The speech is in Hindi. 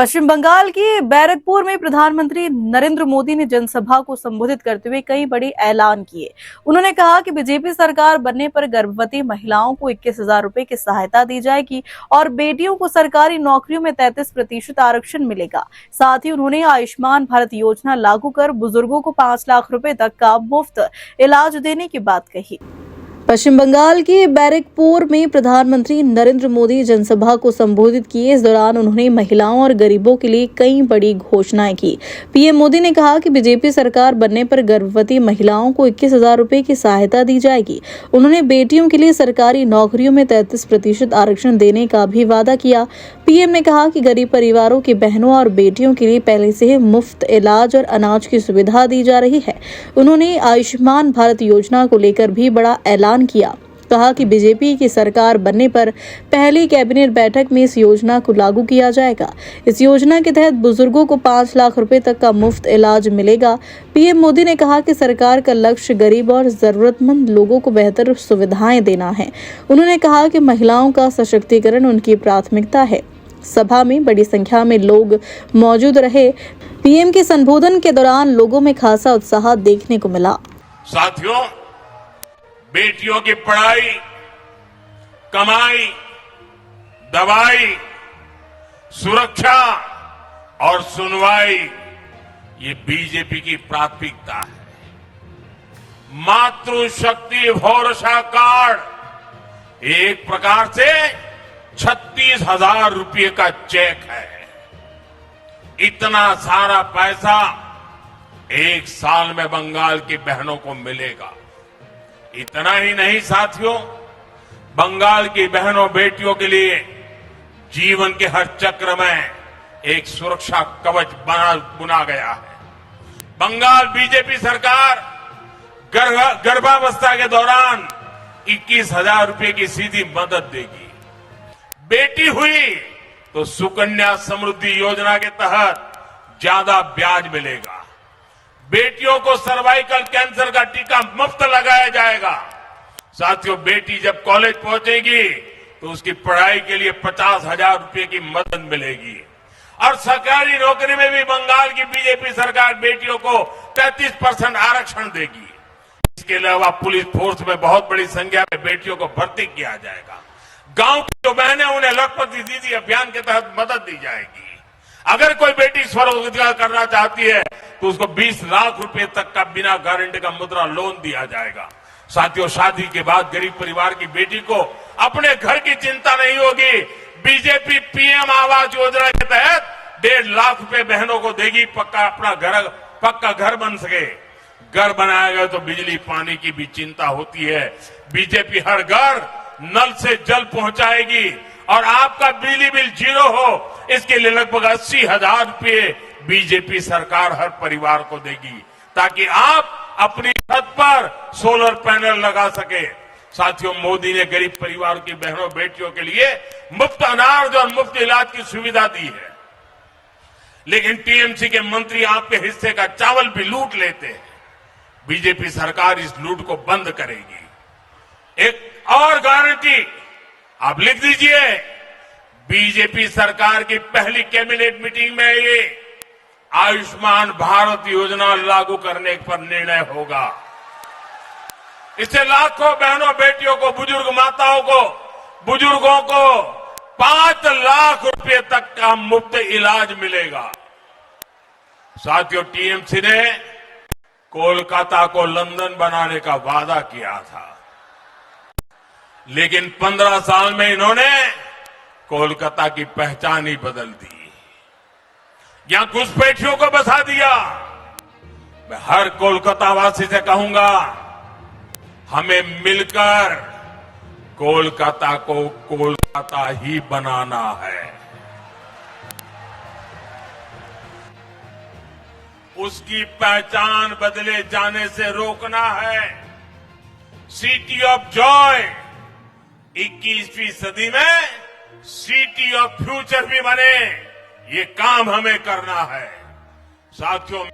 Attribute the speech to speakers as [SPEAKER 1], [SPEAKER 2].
[SPEAKER 1] पश्चिम बंगाल के बैरकपुर में प्रधानमंत्री नरेंद्र मोदी ने जनसभा को संबोधित करते हुए कई बड़े ऐलान किए। उन्होंने कहा कि बीजेपी सरकार बनने पर गर्भवती महिलाओं को 21,000 रुपए की सहायता दी जाएगी और बेटियों को सरकारी नौकरियों में 33% आरक्षण मिलेगा। साथ ही उन्होंने आयुष्मान भारत योजना लागू कर बुजुर्गों को 5 लाख रुपए तक का मुफ्त इलाज देने की बात कही। पश्चिम बंगाल के बैरकपुर में प्रधानमंत्री नरेंद्र मोदी जनसभा को संबोधित किए। इस दौरान उन्होंने महिलाओं और गरीबों के लिए कई बड़ी घोषणाएं की। पीएम मोदी ने कहा कि बीजेपी सरकार बनने पर गर्भवती महिलाओं को 21,000 रुपए की सहायता दी जाएगी। उन्होंने बेटियों के लिए सरकारी नौकरियों में 33% आरक्षण देने का भी वादा किया। पीएम ने कहा कि गरीब परिवारों की बहनों और बेटियों के लिए पहले से ही मुफ्त इलाज और अनाज की सुविधा दी जा रही है। उन्होंने आयुष्मान भारत योजना को लेकर भी बड़ा ऐलान किया। कहा कि बीजेपी की सरकार बनने पर पहली कैबिनेट बैठक में इस योजना को लागू किया जाएगा। इस योजना के तहत बुजुर्गों को 5 लाख रुपए तक का मुफ्त इलाज मिलेगा। पीएम मोदी ने कहा कि सरकार का लक्ष्य गरीब और जरूरतमंद लोगों को बेहतर सुविधाएं देना है। उन्होंने कहा कि महिलाओं का सशक्तिकरण उनकी प्राथमिकता है। सभा में बड़ी संख्या में लोग मौजूद रहे। पीएम के संबोधन के दौरान लोगों में खासा उत्साह देखने को मिला।
[SPEAKER 2] साथियों, बेटियों की पढ़ाई, कमाई, दवाई, सुरक्षा और सुनवाई ये बीजेपी की प्राथमिकता है। मातृशक्ति भरोसा कार्ड एक प्रकार से 36,000 रुपये का चेक है। इतना सारा पैसा एक साल में बंगाल की बहनों को मिलेगा। इतना ही नहीं साथियों, बंगाल की बहनों बेटियों के लिए जीवन के हर चक्र में एक सुरक्षा कवच बुना गया है। बंगाल बीजेपी सरकार गर्भावस्था के दौरान 21,000 रुपये की सीधी मदद देगी। बेटी हुई तो सुकन्या समृद्धि योजना के तहत ज्यादा ब्याज मिलेगा। बेटियों को सर्वाइकल कैंसर का टीका मुफ्त लगाया जाएगा। साथियों, बेटी जब कॉलेज पहुंचेगी तो उसकी पढ़ाई के लिए 50,000 रुपये की मदद मिलेगी। और सरकारी नौकरी में भी बंगाल की बीजेपी सरकार बेटियों को 33% आरक्षण देगी। इसके अलावा पुलिस फोर्स में बहुत बड़ी संख्या में बेटियों को भर्ती किया जाएगा। गांव की जो बहनें उन्हें लखपति दीदी अभियान के तहत मदद दी जाएगी। अगर कोई बेटी स्वरोजगार करना चाहती है तो उसको 20 लाख रुपए तक का बिना गारंटी का मुद्रा लोन दिया जाएगा। साथियों, शादी के बाद गरीब परिवार की बेटी को अपने घर की चिंता नहीं होगी। बीजेपी पीएम आवास योजना के तहत 1.5 लाख रुपए बहनों को देगी। पक्का घर बन सके। घर बनाया गया तो बिजली पानी की भी चिंता होती है। बीजेपी हर घर नल से जल पहुंचाएगी और आपका बिजली बिल 0 हो, इसके लिए लगभग 80,000 रुपये बीजेपी सरकार हर परिवार को देगी, ताकि आप अपनी छत पर सोलर पैनल लगा सके। साथियों, मोदी ने गरीब परिवार की बहनों बेटियों के लिए मुफ्त अनाज और मुफ्त इलाज की सुविधा दी है। लेकिन टीएमसी के मंत्री आपके हिस्से का चावल भी लूट लेते हैं। बीजेपी सरकार इस लूट को बंद करेगी। एक और गारंटी आप लिख दीजिए, बीजेपी सरकार की पहली कैबिनेट मीटिंग में ये आयुष्मान भारत योजना लागू करने पर निर्णय होगा। इससे लाखों बहनों बेटियों को, बुजुर्ग माताओं को, बुजुर्गों को 5 लाख रुपए तक का मुफ्त इलाज मिलेगा। साथियों, टीएमसी ने कोलकाता को लंदन बनाने का वादा किया था, लेकिन 15 साल में इन्होंने कोलकाता की पहचान ही बदल दी। यहां घुसपैठियों को बसा दिया। मैं हर कोलकाता वासी से कहूंगा, हमें मिलकर कोलकाता को कोलकाता ही बनाना है। उसकी पहचान बदले जाने से रोकना है। सिटी ऑफ जॉय 21वीं सदी में सिटी ऑफ फ्यूचर भी बने, ये काम हमें करना है। साथियों,